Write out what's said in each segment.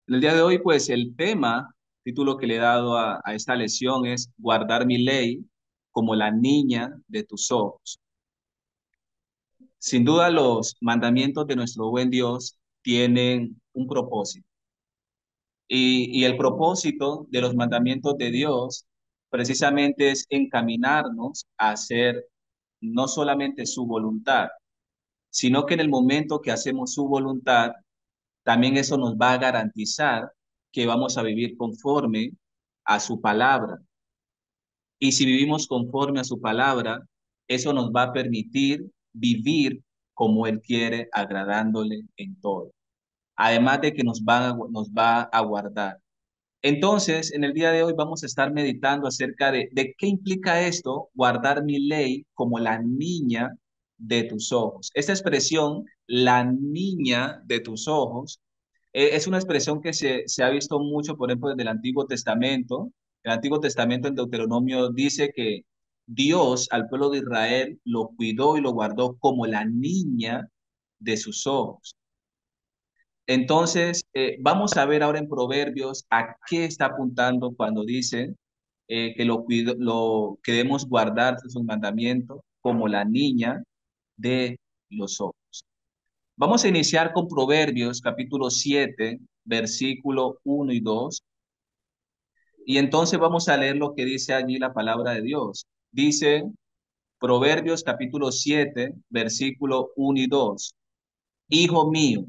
En el día de hoy, pues el título que le he dado a esta lección es guardar mi ley como la niña de tus ojos. Sin duda, los mandamientos de nuestro buen Dios tienen un propósito. Y el propósito de los mandamientos de Dios precisamente es encaminarnos a hacer no solamente su voluntad, sino que en el momento que hacemos su voluntad, también eso nos va a garantizar que vamos a vivir conforme a su palabra. Y si vivimos conforme a su palabra, eso nos va a permitir vivir como Él quiere, agradándole en todo. Además de que nos va a guardar. Entonces, en el día de hoy vamos a estar meditando acerca de qué implica esto, guardar mi ley como la niña de tus ojos. Esta expresión, la niña de tus ojos, es una expresión que se ha visto mucho, por ejemplo, desde el Antiguo Testamento. El Antiguo Testamento en Deuteronomio dice que Dios al pueblo de Israel lo cuidó y lo guardó como la niña de sus ojos. Entonces, vamos a ver ahora en Proverbios a qué está apuntando cuando dice que lo que debemos guardar sus mandamientos como la niña de los ojos. Vamos a iniciar con Proverbios capítulo 7, versículo 1 y 2. Y entonces vamos a leer lo que dice allí la palabra de Dios. Dice Proverbios capítulo 7, versículo 1 y 2. Hijo mío,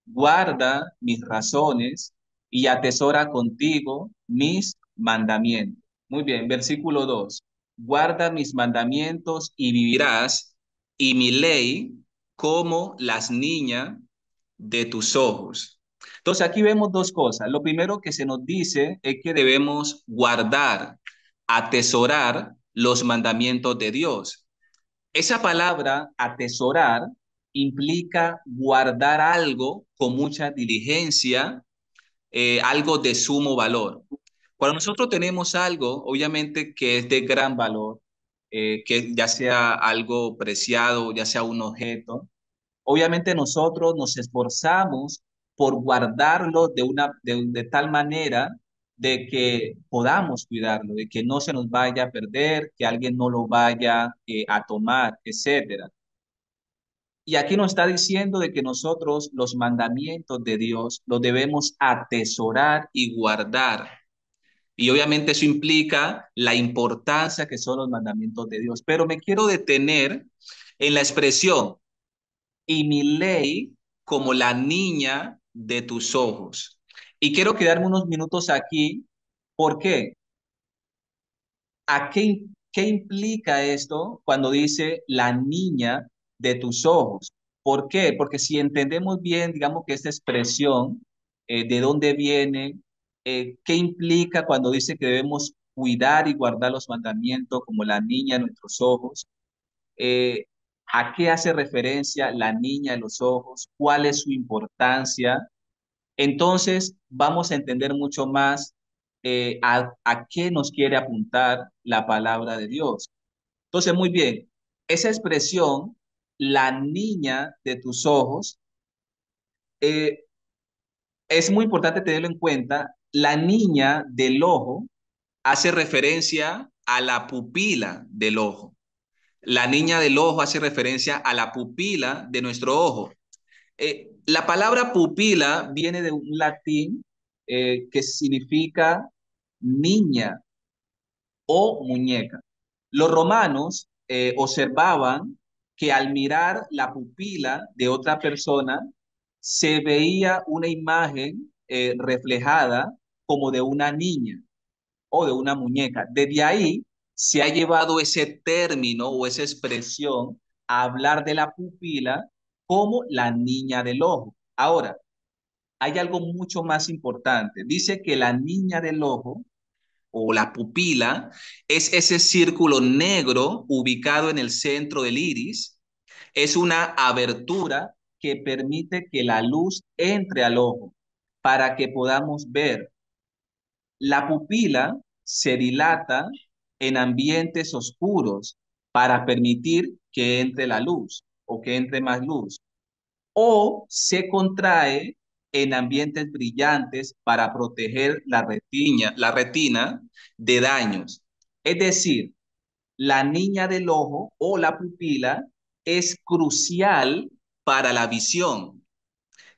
guarda mis razones y atesora contigo mis mandamientos. Muy bien, versículo 2. Guarda mis mandamientos y vivirás, y mi ley como las niñas de tus ojos. Entonces aquí vemos dos cosas. Lo primero que se nos dice es que debemos guardar, atesorar los mandamientos de Dios. Esa palabra atesorar implica guardar algo con mucha diligencia, algo de sumo valor. Cuando nosotros tenemos algo, obviamente que es de gran valor, que ya sea algo preciado, ya sea un objeto, obviamente nosotros nos esforzamos por guardarlo de tal manera de que podamos cuidarlo, de que no se nos vaya a perder, que alguien no lo vaya a tomar, etcétera. Y aquí nos está diciendo de que nosotros los mandamientos de Dios los debemos atesorar y guardar. Y obviamente eso implica la importancia que son los mandamientos de Dios. Pero me quiero detener en la expresión, y mi ley como la niña de tus ojos. Y quiero quedarme unos minutos aquí. ¿Por qué? ¿Qué implica esto cuando dice la niña de tus ojos? ¿Por qué? Porque si entendemos bien, digamos que esta expresión, de dónde viene, qué implica cuando dice que debemos cuidar y guardar los mandamientos como la niña de nuestros ojos, eh, ¿a qué hace referencia la niña de los ojos? ¿Cuál es su importancia? Entonces vamos a entender mucho más a qué nos quiere apuntar la palabra de Dios. Entonces, muy bien, esa expresión, la niña de tus ojos, eh, es muy importante tenerlo en cuenta. La niña del ojo hace referencia a la pupila del ojo. La niña del ojo hace referencia a la pupila de nuestro ojo. La palabra pupila viene de un latín que significa niña o muñeca. Los romanos observaban que al mirar la pupila de otra persona se veía una imagen reflejada como de una niña o de una muñeca. Desde ahí se ha llevado ese término o esa expresión a hablar de la pupila como la niña del ojo. Ahora, hay algo mucho más importante. Dice que la niña del ojo o la pupila es ese círculo negro ubicado en el centro del iris. Es una abertura que permite que la luz entre al ojo para que podamos ver. La pupila se dilata en ambientes oscuros para permitir que entre la luz o que entre más luz, o se contrae en ambientes brillantes para proteger la retina de daños. Es decir, la niña del ojo o la pupila es crucial para la visión,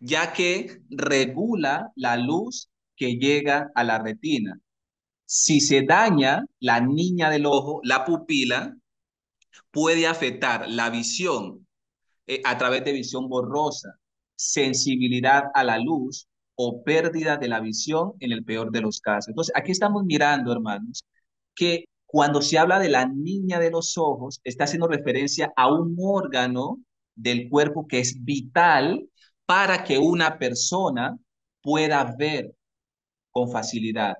ya que regula la luz que llega a la retina. Si se daña la niña del ojo, la pupila, puede afectar la visión a través de visión borrosa, sensibilidad a la luz o pérdida de la visión en el peor de los casos. Entonces, aquí estamos mirando, hermanos, que cuando se habla de la niña de los ojos, está haciendo referencia a un órgano del cuerpo que es vital para que una persona pueda ver con facilidad,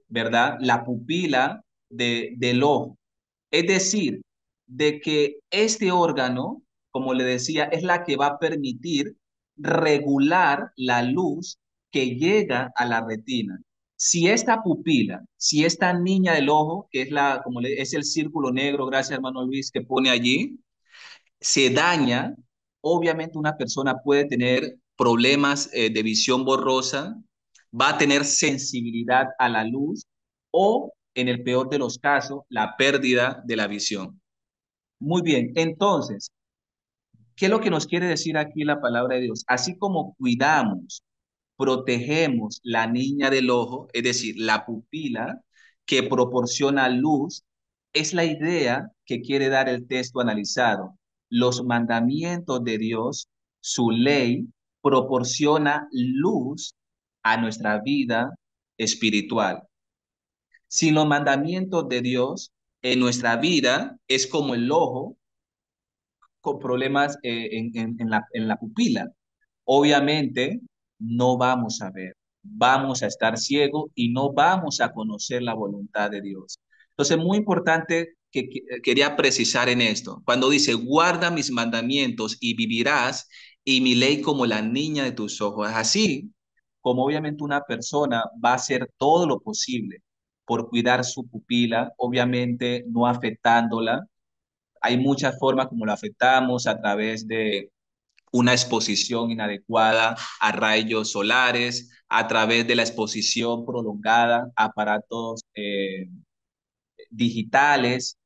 ¿verdad? La pupila del ojo. Es decir, de que este órgano, como le decía, es la que va a permitir regular la luz que llega a la retina. Si esta pupila, si esta niña del ojo, que es es el círculo negro, gracias hermano Luis, que pone allí, se daña, obviamente una persona puede tener problemas de visión borrosa, va a tener sensibilidad a la luz o, en el peor de los casos, la pérdida de la visión. Muy bien, entonces, ¿qué es lo que nos quiere decir aquí la palabra de Dios? Así como cuidamos, protegemos la niña del ojo, es decir, la pupila que proporciona luz, es la idea que quiere dar el texto analizado. Los mandamientos de Dios, su ley, proporciona luz a nuestra vida espiritual. Sin los mandamientos de Dios, en nuestra vida es como el ojo con problemas en la pupila. Obviamente no vamos a ver, vamos a estar ciegos y no vamos a conocer la voluntad de Dios. Entonces, muy importante que quería precisar en esto, cuando dice, guarda mis mandamientos y vivirás, y mi ley como la niña de tus ojos. Así como obviamente una persona va a hacer todo lo posible por cuidar su pupila, obviamente no afectándola. Hay muchas formas como lo afectamos a través de una exposición inadecuada a rayos solares, a través de la exposición prolongada a aparatos digitales,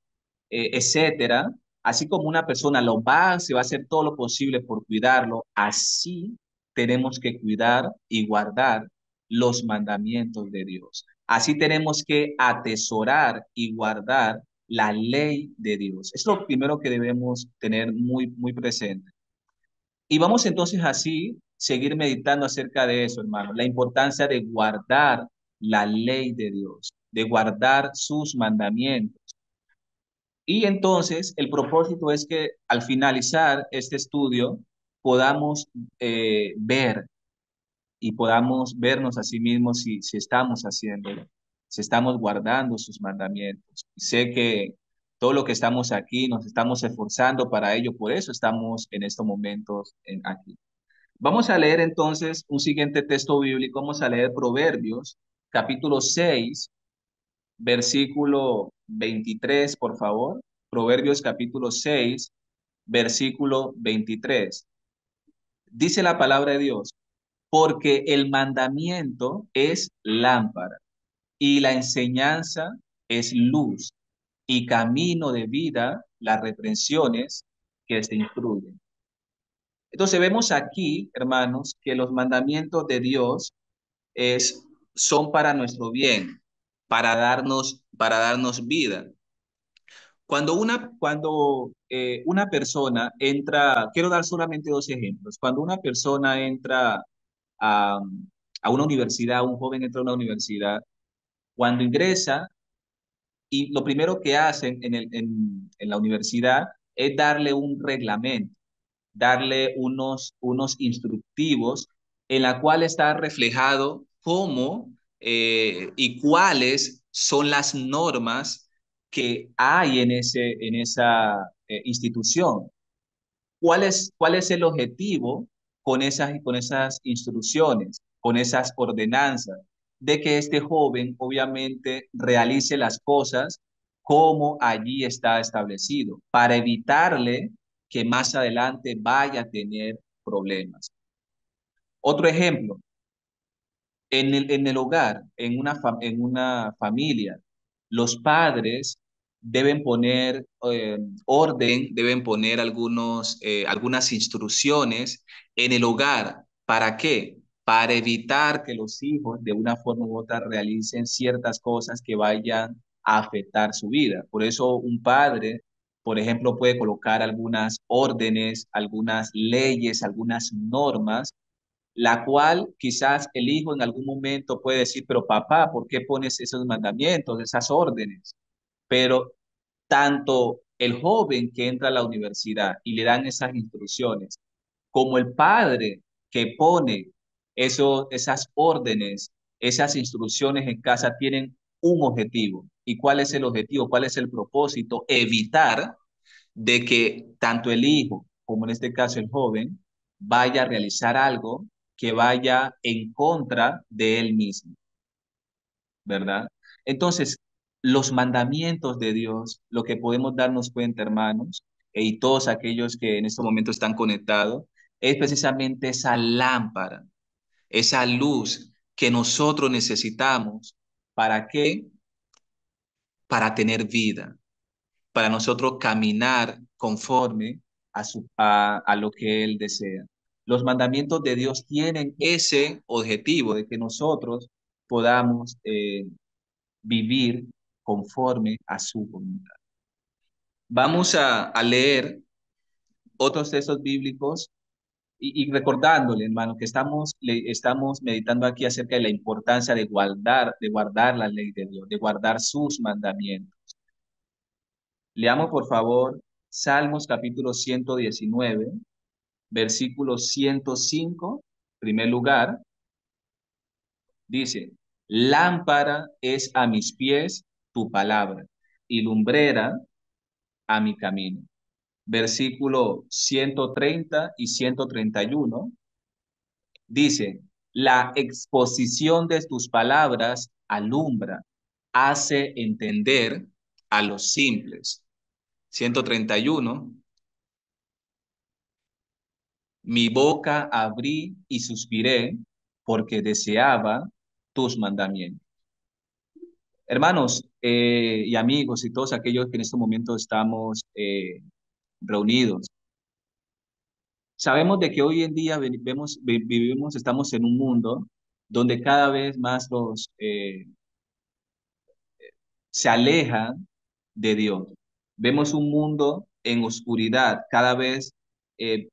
etcétera. Así como una persona se va a hacer todo lo posible por cuidarlo, así tenemos que cuidar y guardar los mandamientos de Dios. Así tenemos que atesorar y guardar la ley de Dios. Es lo primero que debemos tener muy, muy presente. Y vamos entonces así seguir meditando acerca de eso, hermano, la importancia de guardar la ley de Dios, de guardar sus mandamientos. Y entonces el propósito es que al finalizar este estudio podamos ver y podamos vernos a sí mismos si estamos haciéndolo, si estamos guardando sus mandamientos. Sé que todo lo que estamos aquí nos estamos esforzando para ello, por eso estamos en estos momentos aquí. Vamos a leer entonces un siguiente texto bíblico, vamos a leer Proverbios, capítulo 6, versículo 23, por favor. Proverbios capítulo 6, versículo 23. Dice la palabra de Dios, porque el mandamiento es lámpara y la enseñanza es luz y camino de vida las reprensiones que se instruyen. Entonces vemos aquí, hermanos, que los mandamientos de Dios son para nuestro bien, para darnos vida. Cuando una persona entra, quiero dar solamente dos ejemplos. Cuando una persona entra a, a una universidad, un joven entra a una universidad, cuando ingresa, y lo primero que hacen en la universidad es darle un reglamento, darle unos instructivos en la cual está reflejado cómo y cuáles son las normas que hay en esa institución. ¿Cuál es el objetivo con esas instrucciones, con esas ordenanzas? De que este joven obviamente realice las cosas como allí está establecido, para evitarle que más adelante vaya a tener problemas. Otro ejemplo, en el hogar, en una familia, los padres deben poner orden, deben poner algunas instrucciones en el hogar. ¿Para qué? Para evitar que los hijos de una forma u otra realicen ciertas cosas que vayan a afectar su vida. Por eso un padre, por ejemplo, puede colocar algunas órdenes, algunas leyes, algunas normas la cual quizás el hijo en algún momento puede decir, pero papá, ¿por qué pones esos mandamientos, esas órdenes? Pero tanto el joven que entra a la universidad y le dan esas instrucciones, como el padre que pone esas órdenes, esas instrucciones en casa, tienen un objetivo. ¿Y cuál es el objetivo? ¿Cuál es el propósito? Evitar de que tanto el hijo como en este caso el joven vaya a realizar algo que vaya en contra de él mismo, ¿verdad? Entonces, los mandamientos de Dios, lo que podemos darnos cuenta, hermanos, y todos aquellos que en este momento están conectados, es precisamente esa lámpara, esa luz que nosotros necesitamos. ¿Para qué? Para tener vida, para nosotros caminar conforme a lo que Él desea. Los mandamientos de Dios tienen ese objetivo de que nosotros podamos vivir conforme a su voluntad. Vamos a leer otros textos bíblicos y recordándole, hermano, que estamos meditando aquí acerca de la importancia de guardar la ley de Dios, de guardar sus mandamientos. Leamos, por favor, Salmos capítulo 119, versículo 105, primer lugar, dice, lámpara es a mis pies tu palabra y lumbrera a mi camino. Versículo 130 y 131 dice, la exposición de tus palabras alumbra, hace entender a los simples. 131. Mi boca abrí y suspiré porque deseaba tus mandamientos. Hermanos y amigos y todos aquellos que en este momento estamos reunidos, sabemos de que hoy en día vivimos, estamos en un mundo donde cada vez más se alejan de Dios. Vemos un mundo en oscuridad, cada vez eh,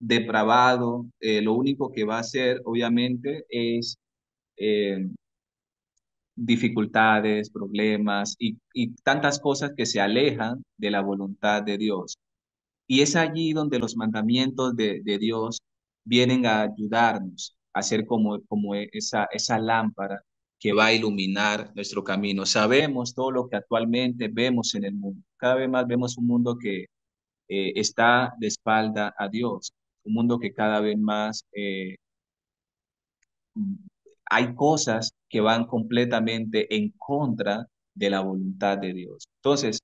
depravado. Lo único que va a hacer, obviamente, es eh, dificultades, problemas y tantas cosas que se alejan de la voluntad de Dios. Y es allí donde los mandamientos de Dios vienen a ayudarnos a ser como esa lámpara que va a iluminar nuestro camino. Sabemos todo lo que actualmente vemos en el mundo. Cada vez más vemos un mundo que está de espalda a Dios, un mundo que cada vez más hay cosas que van completamente en contra de la voluntad de Dios. Entonces,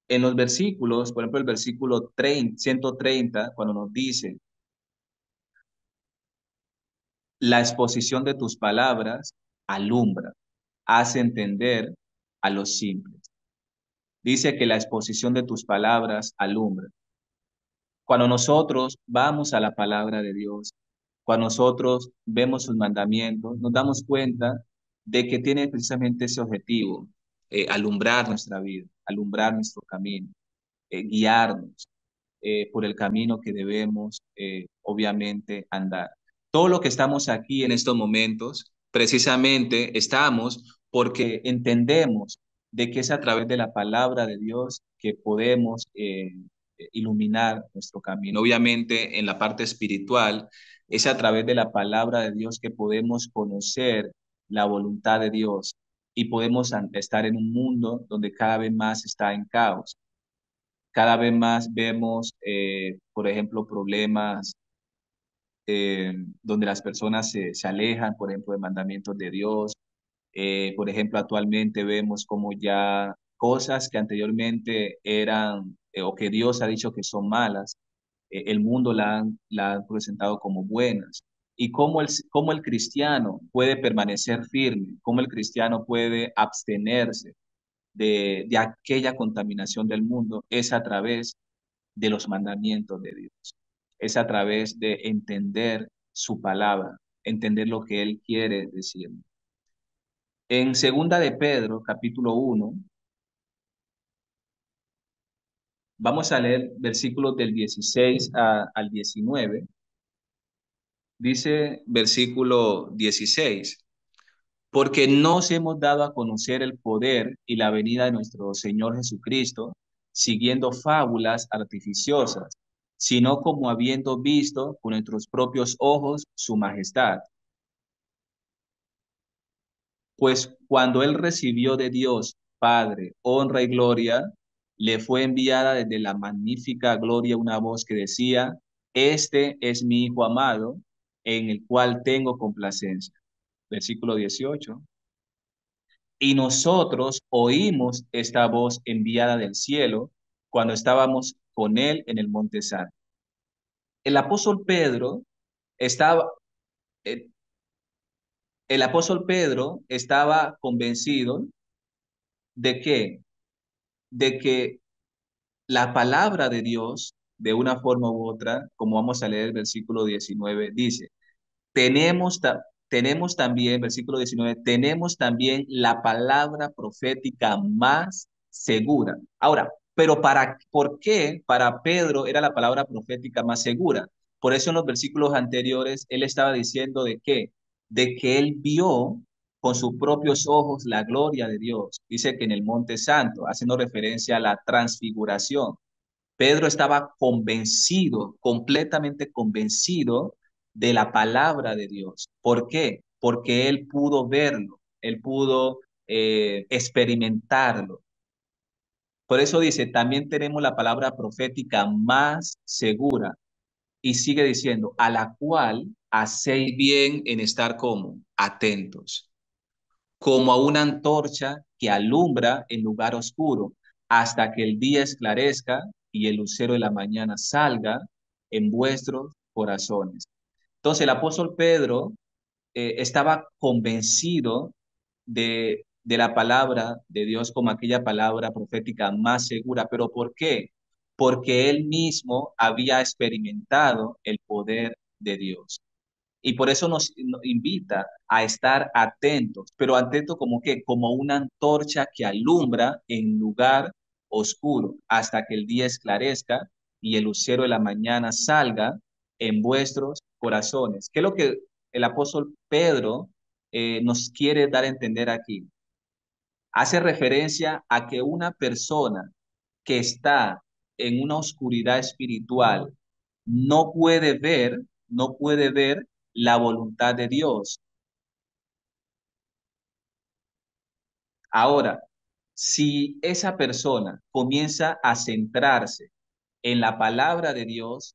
en los versículos, por ejemplo, el versículo 130, cuando nos dice, la exposición de tus palabras alumbra, hace entender a los simples. Dice que la exposición de tus palabras alumbra. Cuando nosotros vamos a la palabra de Dios, cuando nosotros vemos sus mandamientos, nos damos cuenta de que tiene precisamente ese objetivo, alumbrar nuestra vida, alumbrar nuestro camino, guiarnos por el camino que debemos, obviamente, andar. Todo lo que estamos aquí en estos momentos, precisamente estamos porque entendemos de que es a través de la palabra de Dios que podemos iluminar nuestro camino. Obviamente, en la parte espiritual, es a través de la palabra de Dios que podemos conocer la voluntad de Dios y podemos estar en un mundo donde cada vez más está en caos. Cada vez más vemos, por ejemplo, problemas donde las personas se alejan, por ejemplo, de mandamientos de Dios. Por ejemplo, actualmente vemos como ya cosas que anteriormente eran o que Dios ha dicho que son malas, el mundo la han presentado como buenas. Y cómo el cristiano puede permanecer firme, cómo el cristiano puede abstenerse de aquella contaminación del mundo, es a través de los mandamientos de Dios. Es a través de entender su palabra, entender lo que Él quiere decir. En segunda de Pedro, capítulo 1, vamos a leer versículos del 16 al 19. Dice versículo 16: porque no os hemos dado a conocer el poder y la venida de nuestro Señor Jesucristo, siguiendo fábulas artificiosas, sino como habiendo visto con nuestros propios ojos su majestad. Pues cuando él recibió de Dios, Padre, honra y gloria, le fue enviada desde la magnífica gloria una voz que decía: Este es mi Hijo amado, en el cual tengo complacencia. Versículo 18. Y nosotros oímos esta voz enviada del cielo cuando estábamos con él en el monte Santo. El apóstol Pedro estaba, eh, el apóstol Pedro estaba convencido de que, de que la palabra de Dios, de una forma u otra, como vamos a leer el versículo 19, dice: Tenemos, tenemos también, versículo 19, tenemos también la palabra profética más segura. Ahora, pero ¿por qué para Pedro era la palabra profética más segura? Por eso en los versículos anteriores él estaba diciendo de qué, de que él vio con sus propios ojos la gloria de Dios. Dice que en el Monte Santo, haciendo referencia a la transfiguración. Pedro estaba convencido, completamente convencido de la palabra de Dios. ¿Por qué? Porque él pudo verlo, él pudo experimentarlo. Por eso dice, también tenemos la palabra profética más segura. Y sigue diciendo, a la cual hacéis bien en estar como atentos, como a una antorcha que alumbra en lugar oscuro, hasta que el día esclarezca y el lucero de la mañana salga en vuestros corazones. Entonces el apóstol Pedro estaba convencido de la palabra de Dios como aquella palabra profética más segura. ¿Pero por qué? Porque él mismo había experimentado el poder de Dios. Y por eso nos invita a estar atentos, pero atentos como que, como una antorcha que alumbra en lugar oscuro hasta que el día esclarezca y el lucero de la mañana salga en vuestros corazones. ¿Qué es lo que el apóstol Pedro nos quiere dar a entender aquí? Hace referencia a que una persona que está en una oscuridad espiritual no puede ver, no puede ver la voluntad de Dios. Ahora, si esa persona comienza a centrarse en la palabra de Dios,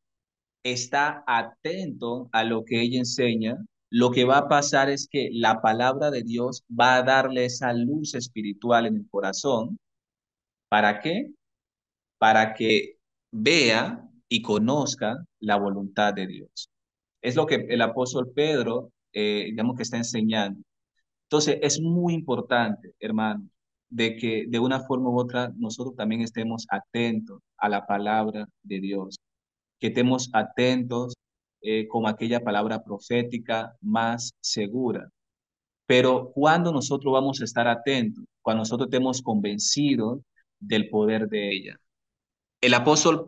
está atento a lo que ella enseña, lo que va a pasar es que la palabra de Dios va a darle esa luz espiritual en el corazón. ¿Para qué? Para que vea y conozca la voluntad de Dios. Es lo que el apóstol Pedro, digamos que está enseñando. Entonces, es muy importante, hermano, de que de una forma u otra nosotros también estemos atentos a la palabra de Dios, que estemos atentos con aquella palabra profética más segura. Pero cuando nosotros vamos a estar atentos, cuando nosotros estemos convencidos del poder de ella. El apóstol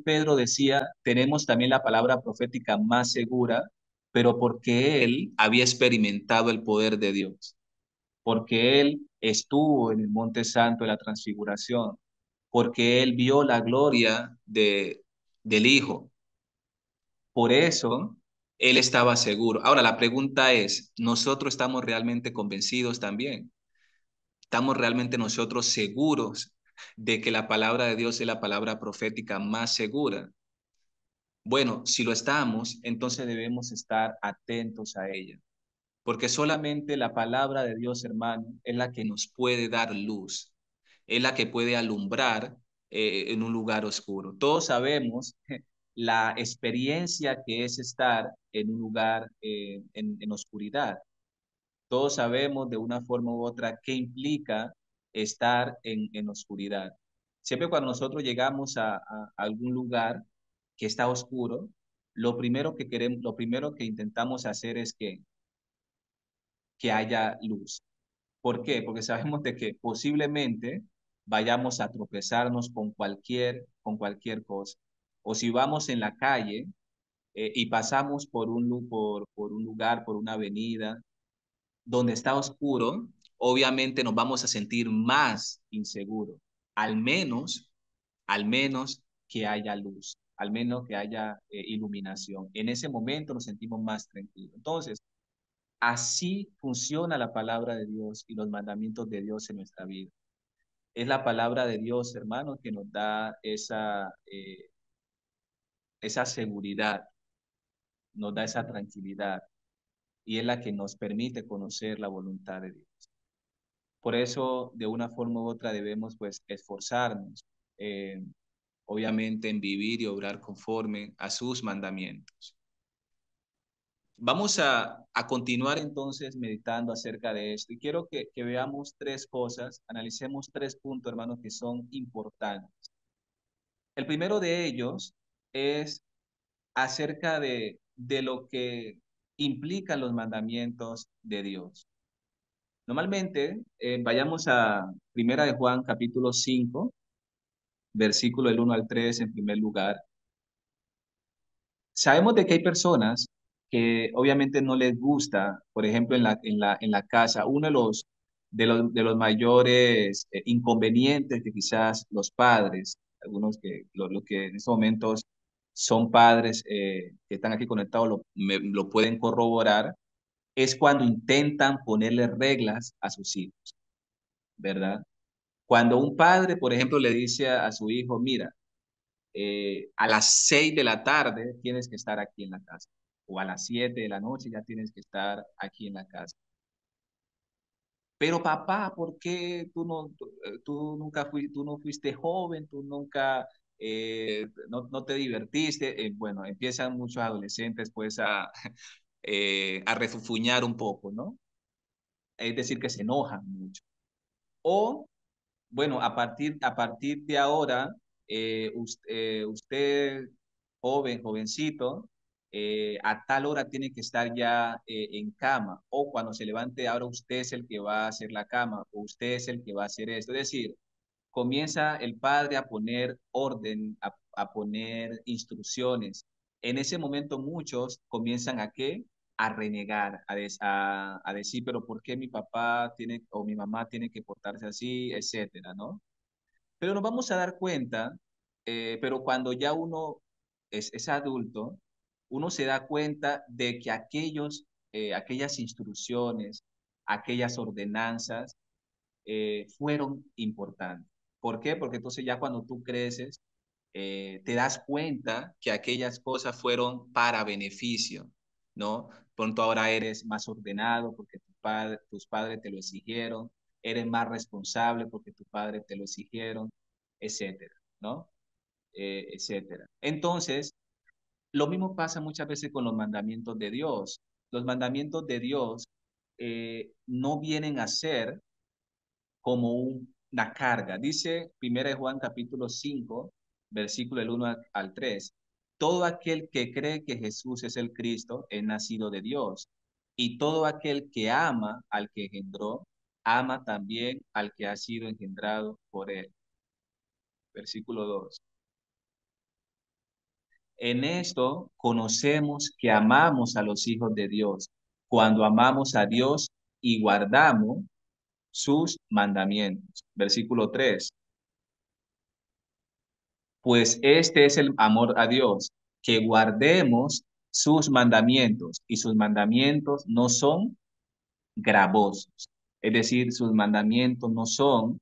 Pedro decía, tenemos también la palabra profética más segura, pero porque él había experimentado el poder de Dios, porque él estuvo en el Monte Santo de la Transfiguración, porque él vio la gloria del Hijo. Por eso él estaba seguro. Ahora, la pregunta es, ¿nosotros estamos realmente convencidos también? ¿Estamos realmente nosotros seguros de que la palabra de Dios es la palabra profética más segura? Bueno, si lo estamos, entonces debemos estar atentos a ella, porque solamente la palabra de Dios, hermano, es la que nos puede dar luz, es la que puede alumbrar en un lugar oscuro. Todos sabemos la experiencia que es estar en un lugar en oscuridad. Todos sabemos de una forma u otra qué implica estar en oscuridad. Siempre cuando nosotros llegamos a algún lugar que está oscuro, lo primero que queremos, lo primero que intentamos hacer es que haya luz. ¿Por qué? Porque sabemos de que posiblemente vayamos a tropezarnos con cualquier cosa. O si vamos en la calle y pasamos por un lugar, por una avenida, donde está oscuro, obviamente nos vamos a sentir más inseguros. Al menos, al menos que haya luz, al menos que haya iluminación. En ese momento nos sentimos más tranquilos. Entonces, así funciona la palabra de Dios y los mandamientos de Dios en nuestra vida. Es la palabra de Dios, hermano, que nos da esa seguridad, nos da esa tranquilidad y es la que nos permite conocer la voluntad de Dios. Por eso, de una forma u otra, debemos pues esforzarnos, eh, obviamente, en vivir y obrar conforme a sus mandamientos. Vamos a continuar entonces meditando acerca de esto y quiero que veamos tres cosas, analicemos tres puntos, hermanos, que son importantes. El primero de ellos es acerca de lo que implican los mandamientos de Dios. Normalmente, vayamos a Primera de Juan, capítulo 5, versículo del 1 al 3 en primer lugar. Sabemos de que hay personas que obviamente no les gusta, por ejemplo, en la casa, uno de los mayores inconvenientes que quizás los padres, algunos que lo que en estos momentos son padres que están aquí conectados lo pueden corroborar, es cuando intentan ponerle reglas a sus hijos, ¿verdad? Cuando un padre, por ejemplo, le dice a su hijo, mira, a las 6 de la tarde tienes que estar aquí en la casa, o a las 7 de la noche ya tienes que estar aquí en la casa. Pero papá, ¿por qué tú nunca tú no fuiste joven, tú nunca no te divertiste? Bueno, empiezan muchos adolescentes pues a refufuñar un poco, ¿no? Es decir, que se enojan mucho. O bueno, a partir de ahora, usted, joven, jovencito, a tal hora tiene que estar ya en cama, o cuando se levante, ahora usted es el que va a hacer la cama, o usted es el que va a hacer esto. Es decir, comienza el padre a poner orden, a poner instrucciones. En ese momento muchos comienzan a qué? A renegar, a decir, pero ¿por qué mi papá tiene o mi mamá tiene que portarse así, etcétera, ¿no? Pero nos vamos a dar cuenta, pero cuando ya uno es adulto, uno se da cuenta de que aquellas instrucciones, aquellas ordenanzas, fueron importantes. ¿Por qué? Porque entonces ya cuando tú creces, te das cuenta que aquellas cosas fueron para beneficio, ¿no? Pronto ahora eres más ordenado porque tus padres te lo exigieron, eres más responsable porque tus padres te lo exigieron, etcétera, ¿no? Etcétera. Entonces, lo mismo pasa muchas veces con los mandamientos de Dios. Los mandamientos de Dios no vienen a ser como una carga. Dice 1 Juan capítulo 5, versículo del 1 al 3. Todo aquel que cree que Jesús es el Cristo es nacido de Dios. Y todo aquel que ama al que engendró, ama también al que ha sido engendrado por él. Versículo 2. En esto conocemos que amamos a los hijos de Dios, cuando amamos a Dios y guardamos sus mandamientos. Versículo 3. Pues este es el amor a Dios, que guardemos sus mandamientos, y sus mandamientos no son gravosos. Es decir, sus mandamientos no son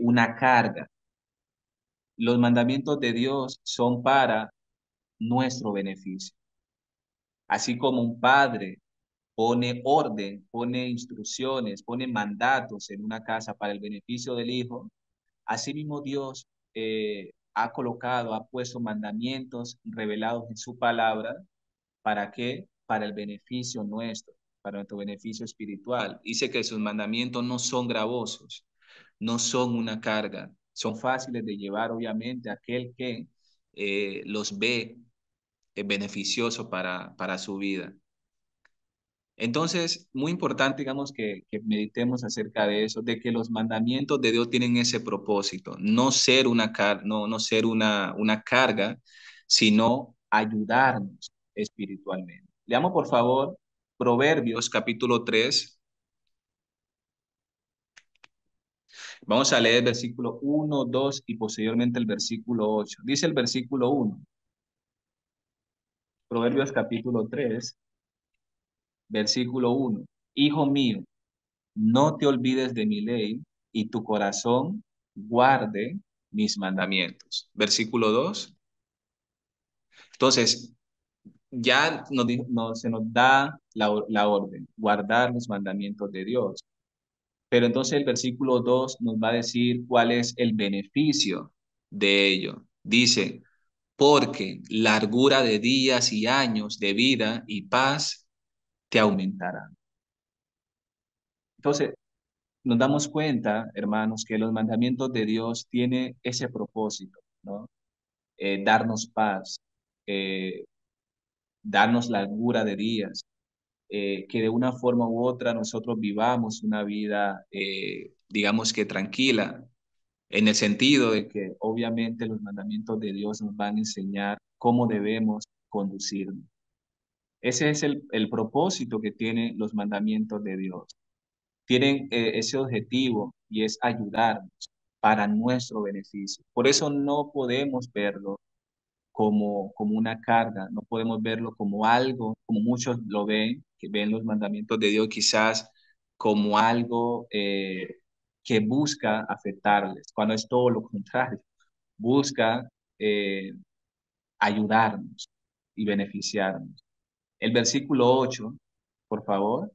una carga. Los mandamientos de Dios son para nuestro beneficio. Así como un padre pone orden, pone instrucciones, pone mandatos en una casa para el beneficio del hijo, asimismo Dios ha colocado, ha puesto mandamientos revelados en su palabra. ¿Para qué? Para el beneficio nuestro, para nuestro beneficio espiritual. Dice que sus mandamientos no son gravosos, no son una carga, son fáciles de llevar, obviamente, a aquel que los ve beneficioso para su vida. Entonces, muy importante, digamos, que meditemos acerca de eso, de que los mandamientos de Dios tienen ese propósito, no ser no ser una carga, sino ayudarnos espiritualmente. Leamos, por favor, Proverbios capítulo 3. Vamos a leer el versículo 1, 2 y posteriormente el versículo 8. Dice el versículo 1, Proverbios capítulo 3, versículo 1. Hijo mío, no te olvides de mi ley y tu corazón guarde mis mandamientos. Versículo 2. Entonces, ya se nos da la orden, guardar los mandamientos de Dios. Pero entonces el versículo 2 nos va a decir cuál es el beneficio de ello. Dice, porque largura de días y años de vida y paz te aumentarán. Entonces, nos damos cuenta, hermanos, que los mandamientos de Dios tienen ese propósito, ¿no? Darnos paz, eh, darnos largura de días, que de una forma u otra nosotros vivamos una vida, digamos que tranquila, en el sentido de que obviamente los mandamientos de Dios nos van a enseñar cómo debemos conducirnos. Ese es el propósito que tienen los mandamientos de Dios. Tienen ese objetivo y es ayudarnos para nuestro beneficio. Por eso no podemos verlo como una carga, no podemos verlo como algo, como muchos lo ven, que ven los mandamientos de Dios quizás como algo que busca afectarles, cuando es todo lo contrario, busca eh, ayudarnos y beneficiarnos. El versículo 8, por favor.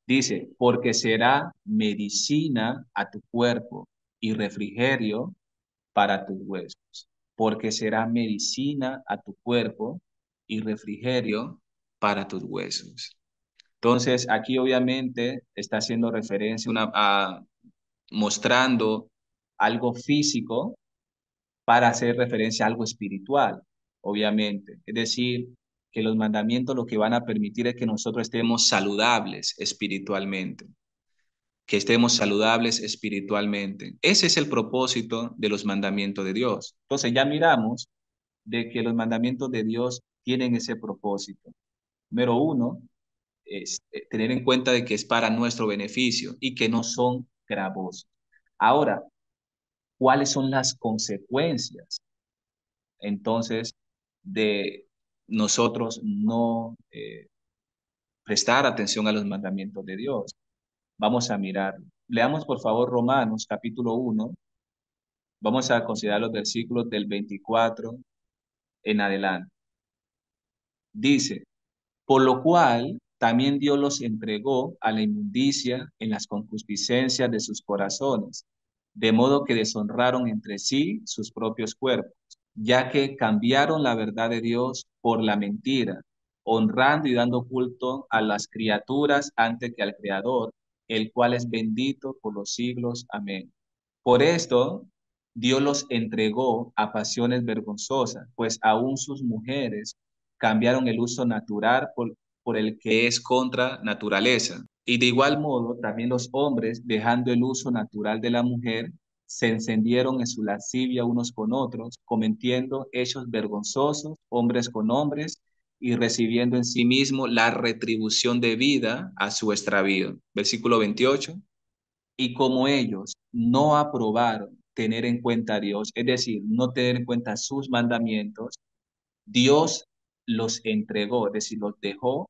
Dice, porque será medicina a tu cuerpo y refrigerio para tus huesos. Porque será medicina a tu cuerpo y refrigerio para tus huesos. Entonces, aquí obviamente está haciendo referencia mostrando algo físico para hacer referencia a algo espiritual, obviamente. Es decir, que los mandamientos lo que van a permitir es que nosotros estemos saludables espiritualmente, que estemos saludables espiritualmente. Ese es el propósito de los mandamientos de Dios. Entonces ya miramos de que los mandamientos de Dios tienen ese propósito. Número uno, es tener en cuenta de que es para nuestro beneficio y que no son gravosos. Ahora, ¿cuáles son las consecuencias entonces de nosotros no prestar atención a los mandamientos de Dios? Vamos a mirar. Leamos por favor Romanos capítulo 1. Vamos a considerar los versículos del 24 en adelante. Dice, por lo cual también Dios los entregó a la inmundicia en las concupiscencias de sus corazones, de modo que deshonraron entre sí sus propios cuerpos, ya que cambiaron la verdad de Dios por la mentira, honrando y dando culto a las criaturas antes que al Creador, el cual es bendito por los siglos. Amén. Por esto, Dios los entregó a pasiones vergonzosas, pues aún sus mujeres cambiaron el uso natural por el que es contra naturaleza. Y de igual modo, también los hombres, dejando el uso natural de la mujer, se encendieron en su lascivia unos con otros, cometiendo hechos vergonzosos, hombres con hombres, y recibiendo en sí mismo la retribución debida a su extravío. Versículo 28. Y como ellos no aprobaron tener en cuenta a Dios, es decir, no tener en cuenta sus mandamientos, Dios los entregó, es decir, los dejó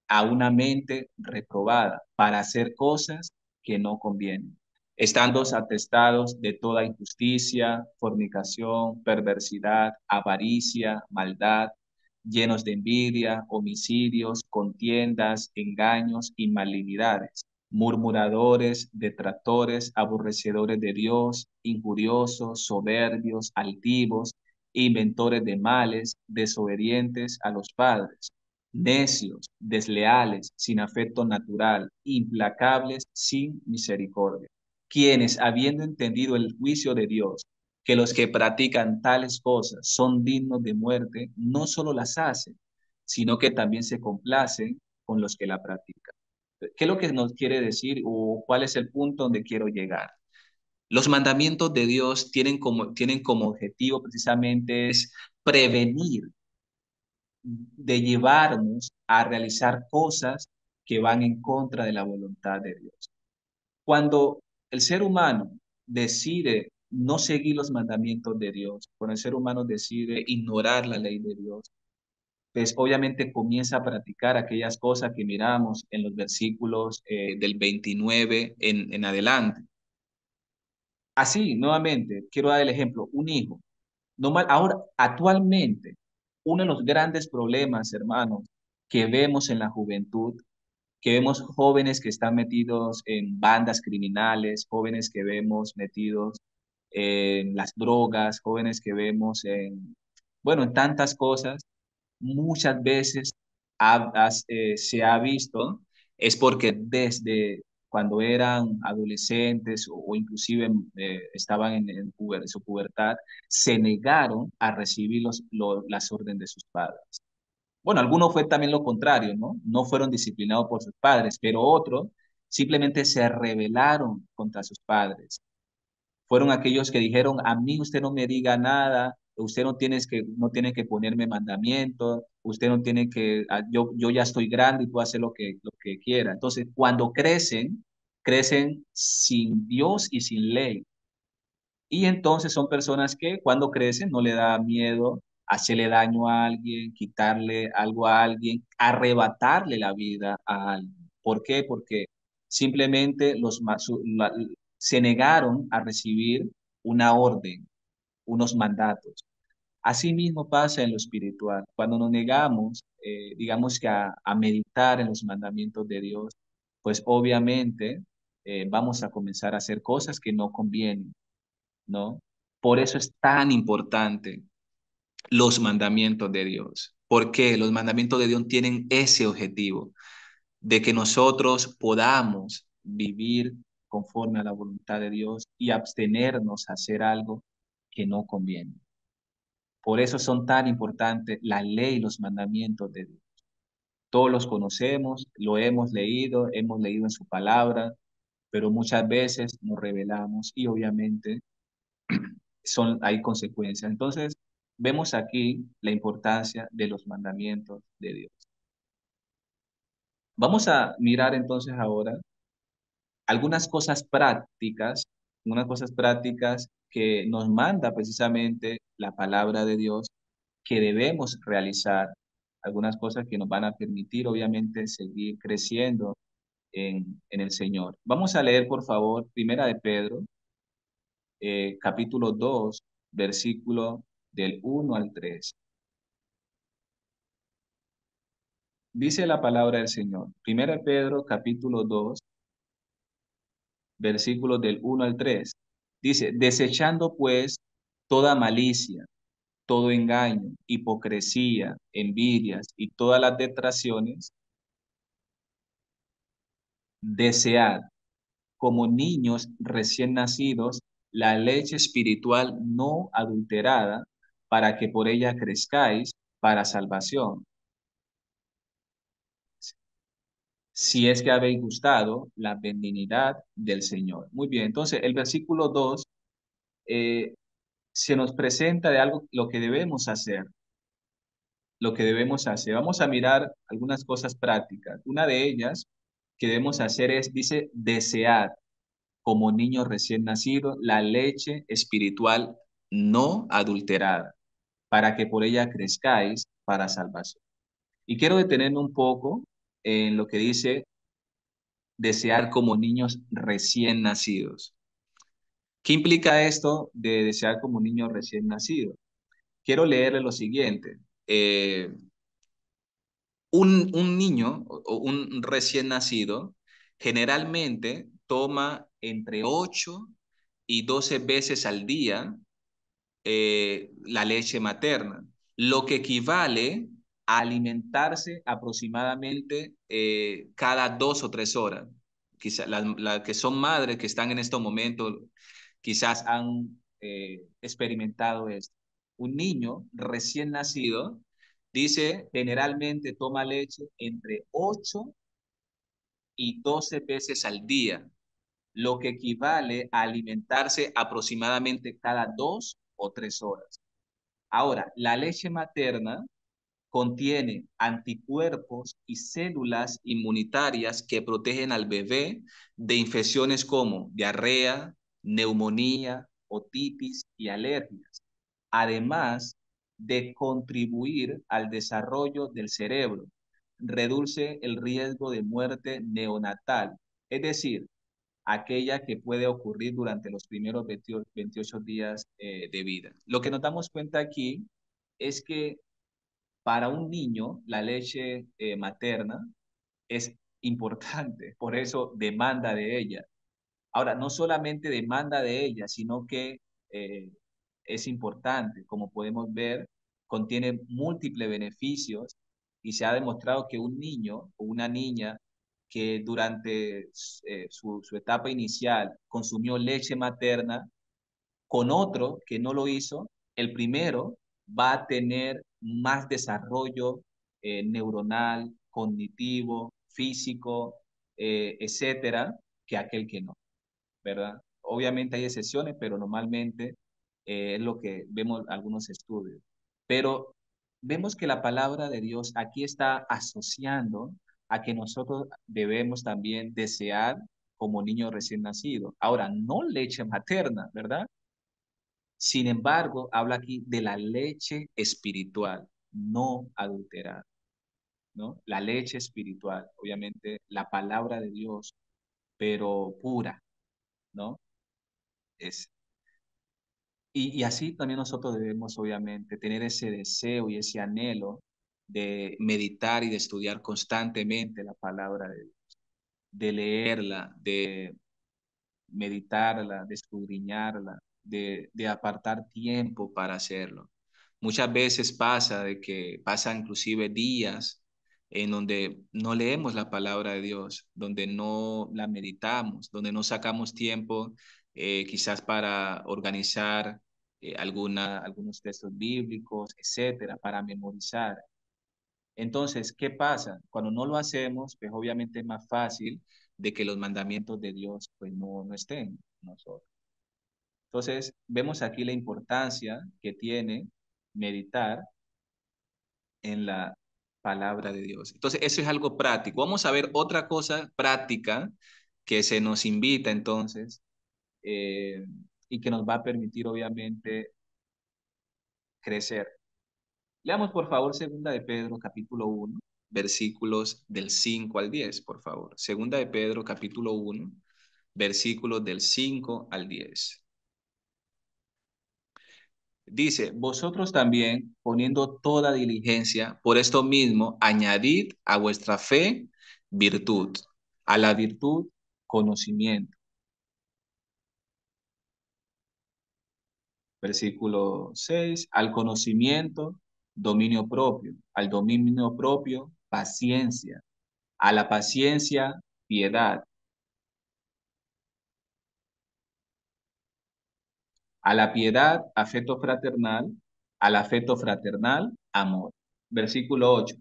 a una mente reprobada para hacer cosas que no convienen, estando atestados de toda injusticia, fornicación, perversidad, avaricia, maldad, llenos de envidia, homicidios, contiendas, engaños y malignidades, murmuradores, detractores, aborrecedores de Dios, injuriosos, soberbios, altivos, inventores de males, desobedientes a los padres, necios, desleales, sin afecto natural, implacables, sin misericordia, quienes, habiendo entendido el juicio de Dios, que los que practican tales cosas son dignos de muerte, no solo las hacen, sino que también se complacen con los que la practican. ¿Qué es lo que nos quiere decir o cuál es el punto donde quiero llegar? Los mandamientos de Dios tienen como objetivo precisamente es prevenir de llevarnos a realizar cosas que van en contra de la voluntad de Dios. Cuando el ser humano decide no seguir los mandamientos de Dios, cuando el ser humano decide ignorar la ley de Dios, pues obviamente comienza a practicar aquellas cosas que miramos en los versículos del 29 en adelante. Así, nuevamente, quiero dar el ejemplo, un hijo. Ahora, actualmente, uno de los grandes problemas, hermanos, que vemos en la juventud, que vemos jóvenes que están metidos en bandas criminales, jóvenes que vemos metidos en las drogas, jóvenes que vemos bueno, en tantas cosas, muchas veces se ha visto, es porque desde cuando eran adolescentes o inclusive estaban en su pubertad, se negaron a recibir las órdenes de sus padres. Bueno, algunos fue también lo contrario, ¿no? No fueron disciplinados por sus padres, pero otros simplemente se rebelaron contra sus padres. Fueron aquellos que dijeron, a mí usted no me diga nada, usted no tiene que ponerme mandamientos, usted no tiene que, yo ya estoy grande y puedo hacer lo que quiera. Entonces, cuando crecen sin Dios y sin ley. Y entonces son personas que cuando crecen no le da miedo hacerle daño a alguien, quitarle algo a alguien, arrebatarle la vida a alguien. ¿Por qué? Porque simplemente se negaron a recibir una orden, unos mandatos. Asimismo pasa en lo espiritual. Cuando nos negamos, digamos que a meditar en los mandamientos de Dios, pues obviamente vamos a comenzar a hacer cosas que no convienen, ¿no? Por eso es tan importante los mandamientos de Dios. Porque los mandamientos de Dios tienen ese objetivo de que nosotros podamos vivir conforme a la voluntad de Dios y abstenernos a hacer algo que no conviene. Por eso son tan importantes la ley y los mandamientos de Dios. Todos los conocemos, lo hemos leído en su palabra, pero muchas veces nos rebelamos y obviamente hay consecuencias. Entonces, vemos aquí la importancia de los mandamientos de Dios. Vamos a mirar entonces ahora algunas cosas prácticas que nos manda precisamente la palabra de Dios que debemos realizar, algunas cosas que nos van a permitir obviamente seguir creciendo en el Señor. Vamos a leer, por favor, Primera de Pedro, capítulo 2, versículo del 1 al 3. Dice la palabra del Señor. Primera de Pedro, capítulo 2, versículos del 1 al 3. Dice, desechando pues toda malicia, todo engaño, hipocresía, envidias y todas las detracciones, desead como niños recién nacidos la leche espiritual no adulterada, para que por ella crezcáis para salvación, si es que habéis gustado la benignidad del Señor. Muy bien, entonces el versículo 2 eh, se nos presenta de algo, lo que debemos hacer. Vamos a mirar algunas cosas prácticas. Una de ellas que debemos hacer es, dice, desear como niño recién nacido la leche espiritual no adulterada, para que por ella crezcáis para salvación. Y quiero detenerme un poco en lo que dice desear como niños recién nacidos. ¿Qué implica esto de desear como niño recién nacido? Quiero leerle lo siguiente. Un niño o un recién nacido Generalmente toma entre 8 y 12 veces al día la leche materna, lo que equivale a alimentarse aproximadamente cada 2 o 3 horas. Quizá las que son madres que están en estos momentos quizás han experimentado esto. Un niño recién nacido, dice, generalmente toma leche entre 8 y 12 veces al día, lo que equivale a alimentarse aproximadamente cada 2 o 3 horas. Ahora, la leche materna contiene anticuerpos y células inmunitarias que protegen al bebé de infecciones como diarrea, neumonía, otitis y alergias, además de contribuir al desarrollo del cerebro. Reduce el riesgo de muerte neonatal, es decir, aquella que puede ocurrir durante los primeros 28 días de vida. Lo que nos damos cuenta aquí es que para un niño la leche materna es importante, por eso demanda de ella. Ahora, no solamente demanda de ella, sino que eh, es importante, como podemos ver, contiene múltiples beneficios y se ha demostrado que un niño o una niña que durante su etapa inicial consumió leche materna con otro que no lo hizo, el primero va a tener más desarrollo neuronal, cognitivo, físico, etcétera, que aquel que no, ¿verdad? Obviamente hay excepciones, pero normalmente es lo que vemos en algunos estudios. Pero vemos que la palabra de Dios aquí está asociando a que nosotros debemos también desear como niño recién nacido. Ahora, no leche materna, ¿verdad? Sin embargo, habla aquí de la leche espiritual, no adulterada, ¿no? La leche espiritual, obviamente, la palabra de Dios, pero pura, ¿no? Es, y así también nosotros debemos, obviamente, tener ese deseo y ese anhelo de meditar y de estudiar constantemente la palabra de Dios, de leerla, de meditarla, de escudriñarla, de apartar tiempo para hacerlo. Muchas veces pasa de que pasan inclusive días en donde no leemos la palabra de Dios, donde no la meditamos, donde no sacamos tiempo quizás para organizar algunos textos bíblicos, etcétera, para memorizar. Entonces, ¿qué pasa? Cuando no lo hacemos, pues obviamente es más fácil de que los mandamientos de Dios pues no estén en nosotros. Entonces, vemos aquí la importancia que tiene meditar en la palabra de Dios. Entonces, eso es algo práctico. Vamos a ver otra cosa práctica que se nos invita entonces eh, y que nos va a permitir obviamente crecer. Leamos por favor Segunda de Pedro capítulo 1, versículos del 5 al 10, por favor. Segunda de Pedro capítulo 1, versículos del 5 al 10. Dice, vosotros también, poniendo toda diligencia, por esto mismo, añadid a vuestra fe virtud, a la virtud conocimiento. Versículo 6, al conocimiento, dominio propio, al dominio propio, paciencia, a la paciencia, piedad, a la piedad, afecto fraternal, al afecto fraternal, amor. Versículo 8.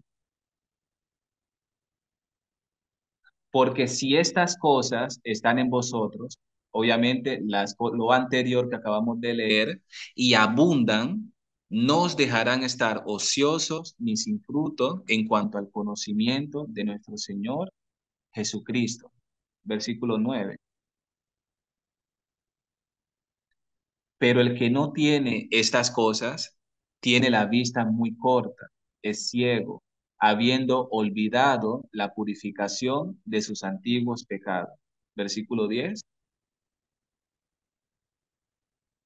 Porque si estas cosas están en vosotros, obviamente lo anterior que acabamos de leer, y abundan, no os dejarán estar ociosos ni sin fruto en cuanto al conocimiento de nuestro Señor Jesucristo. Versículo 9. Pero el que no tiene estas cosas, tiene la vista muy corta, es ciego, habiendo olvidado la purificación de sus antiguos pecados. Versículo 10.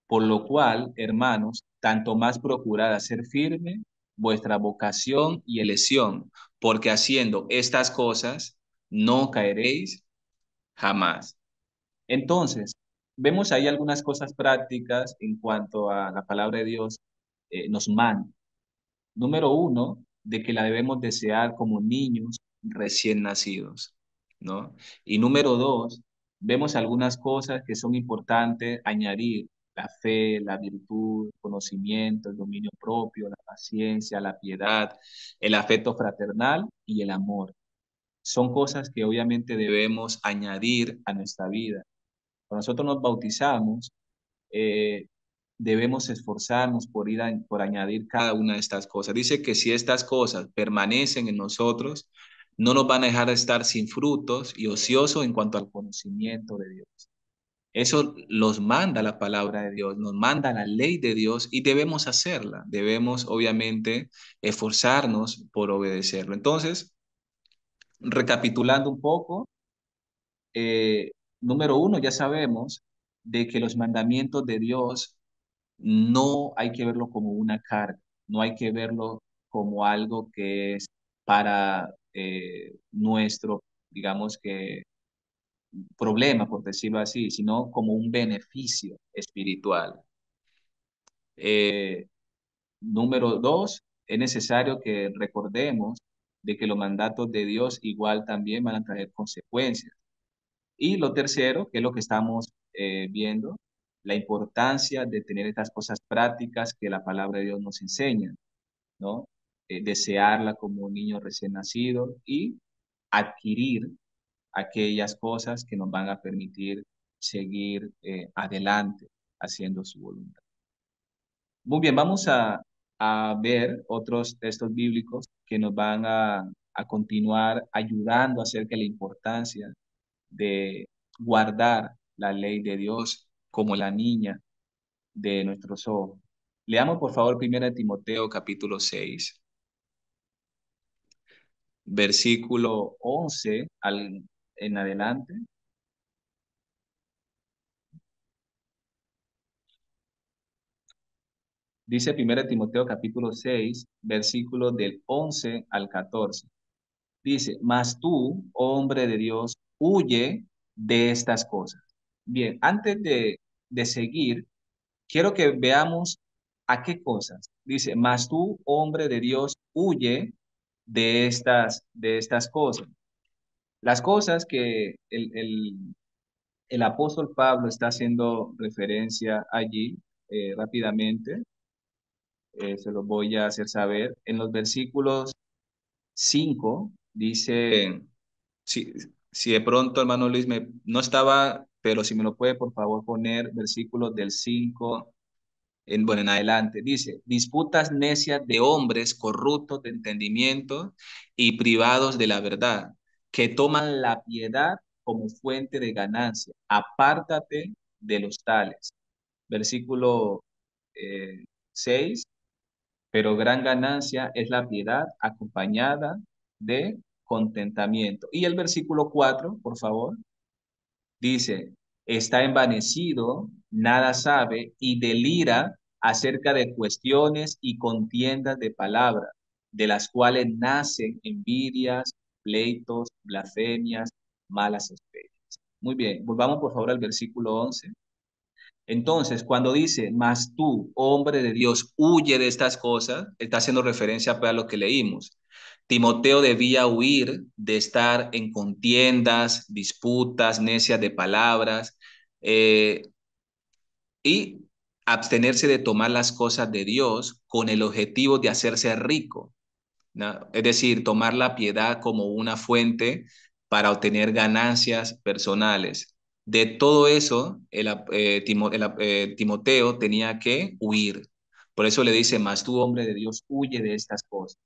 Por lo cual, hermanos, tanto más procurad hacer firme vuestra vocación y elección, porque haciendo estas cosas no caeréis jamás. Entonces, vemos ahí algunas cosas prácticas en cuanto a la palabra de Dios nos manda. Número uno, de que la debemos desear como niños recién nacidos, ¿no? Y número dos, vemos algunas cosas que son importantes añadir: la fe, la virtud, conocimiento, el dominio propio, la paciencia, la piedad, el afecto fraternal y el amor. Son cosas que obviamente debemos añadir a nuestra vida. Cuando nosotros nos bautizamos, eh, debemos esforzarnos por añadir cada una de estas cosas. Dice que si estas cosas permanecen en nosotros, no nos van a dejar de estar sin frutos y ociosos en cuanto al conocimiento de Dios. Eso los manda la palabra de Dios, nos manda la ley de Dios y debemos hacerla. Debemos, obviamente, esforzarnos por obedecerlo. Entonces, recapitulando un poco, eh, número uno, ya sabemos de que los mandamientos de Dios no hay que verlo como una carga, no hay que verlo como algo que es para nuestro, digamos que, problema, por decirlo así, sino como un beneficio espiritual. Eh, Número dos, es necesario que recordemos de que los mandatos de Dios igual también van a traer consecuencias. Y lo tercero, que es lo que estamos viendo, la importancia de tener estas cosas prácticas que la palabra de Dios nos enseña, ¿no? Desearla como un niño recién nacido y adquirir aquellas cosas que nos van a permitir seguir adelante haciendo su voluntad. Muy bien, vamos a ver otros textos bíblicos que nos van a continuar ayudando acerca de la importancia de guardar la ley de Dios como la niña de nuestros ojos. Leamos por favor 1 Timoteo capítulo 6, versículo 11 en adelante. Dice 1 Timoteo capítulo 6, versículo del 11 al 14. Dice: mas tú, hombre de Dios, huye de estas cosas. Bien, antes de seguir, quiero que veamos a qué cosas. Dice: mas tú, hombre de Dios, huye de estas cosas. Las cosas que el apóstol Pablo está haciendo referencia allí, rápidamente, se los voy a hacer saber. En los versículos 5 dice, si, si de pronto, hermano Luis, no estaba, pero si me lo puede por favor poner, versículos del 5 en adelante. Dice: disputas necias de hombres corruptos de entendimiento y privados de la verdad, que toman la piedad como fuente de ganancia. Apártate de los tales. Versículo 6: pero gran ganancia es la piedad acompañada de contentamiento. Y el versículo 4 por favor. Dice: está envanecido, nada sabe y delira acerca de cuestiones y contiendas de palabras, de las cuales nacen envidias, pleitos, blasfemias, malas sospechas. Muy bien, volvamos por favor al versículo 11. Entonces, cuando dice: mas tú, hombre de Dios, huye de estas cosas, está haciendo referencia pues, a lo que leímos. Timoteo debía huir de estar en contiendas, disputas, necias de palabras, eh, y abstenerse de tomar las cosas de Dios con el objetivo de hacerse rico, ¿no? Es decir, tomar la piedad como una fuente para obtener ganancias personales. De todo eso, Timoteo tenía que huir. Por eso le dice: mas tú, hombre de Dios, huye de estas cosas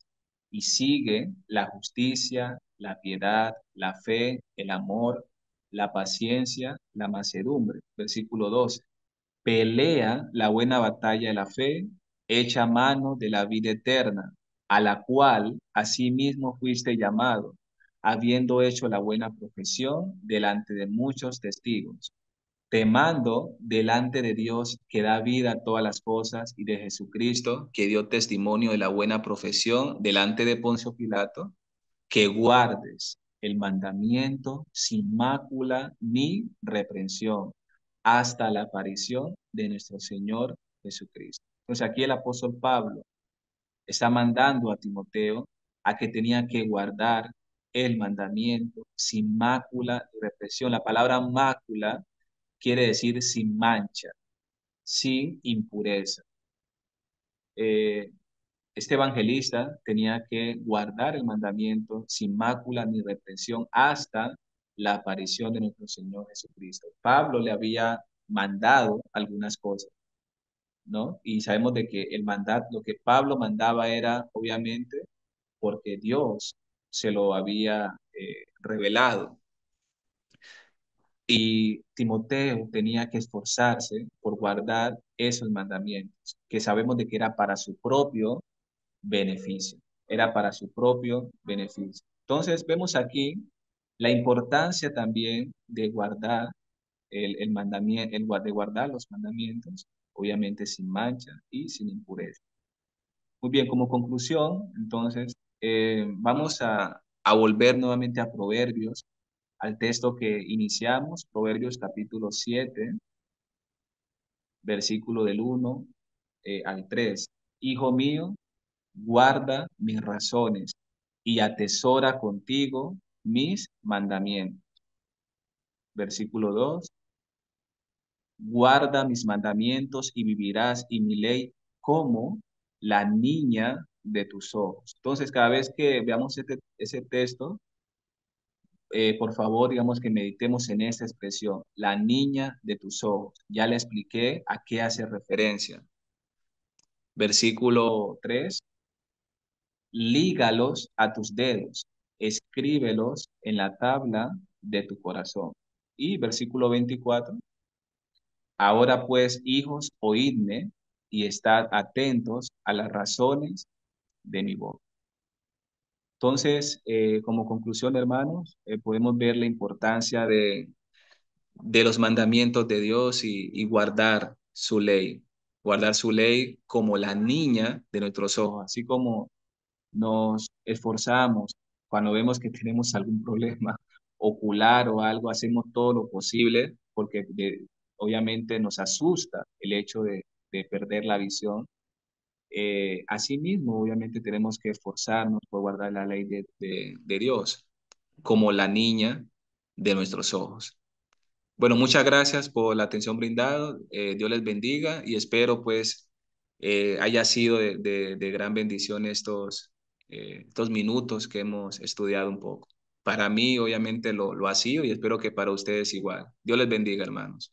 y sigue la justicia, la piedad, la fe, el amor, la paciencia, la mansedumbre. Versículo 12: pelea la buena batalla de la fe, echa mano de la vida eterna, a la cual asimismo fuiste llamado, habiendo hecho la buena profesión delante de muchos testigos. Te mando delante de Dios, que da vida a todas las cosas, y de Jesucristo, que dio testimonio de la buena profesión delante de Poncio Pilato, que guardes el mandamiento sin mácula ni reprensión hasta la aparición de nuestro Señor Jesucristo. Entonces aquí el apóstol Pablo está mandando a Timoteo a que tenía que guardar el mandamiento sin mácula ni reprensión. La palabra mácula quiere decir sin mancha, sin impureza. Eh, este evangelista tenía que guardar el mandamiento sin mácula ni reprensión hasta la aparición de nuestro Señor Jesucristo. Pablo le había mandado algunas cosas, ¿no? Y sabemos de que el mandato, lo que Pablo mandaba era obviamente porque Dios se lo había revelado. Y Timoteo tenía que esforzarse por guardar esos mandamientos, que sabemos de que era para su propio beneficio, era para su propio beneficio. Entonces vemos aquí la importancia también de guardar el mandamiento, de guardar los mandamientos, obviamente sin mancha y sin impureza. Muy bien, como conclusión, entonces, vamos a volver nuevamente a Proverbios, al texto que iniciamos, Proverbios capítulo 7, versículo del 1 al 3. Hijo mío, guarda mis razones y atesora contigo mis mandamientos. Versículo 2. Guarda mis mandamientos y vivirás, y mi ley como la niña de tus ojos. Entonces, cada vez que veamos ese texto, por favor, digamos que meditemos en esta expresión, la niña de tus ojos. Ya le expliqué a qué hace referencia. Versículo 3. Lígalos a tus dedos, escríbelos en la tabla de tu corazón. Y versículo 24. Ahora pues, hijos, oídme y estad atentos a las razones de mi voz. Entonces, como conclusión, hermanos, podemos ver la importancia de los mandamientos de Dios y guardar su ley como la niña de nuestros ojos, así como nos esforzamos cuando vemos que tenemos algún problema ocular o algo, hacemos todo lo posible porque obviamente nos asusta el hecho de perder la visión. Asimismo, obviamente tenemos que esforzarnos por guardar la ley de Dios como la niña de nuestros ojos. Bueno, muchas gracias por la atención brindada. Dios les bendiga y espero pues haya sido de gran bendición estos minutos que hemos estudiado un poco. Para mí obviamente lo ha sido y espero que para ustedes igual. Dios les bendiga, hermanos.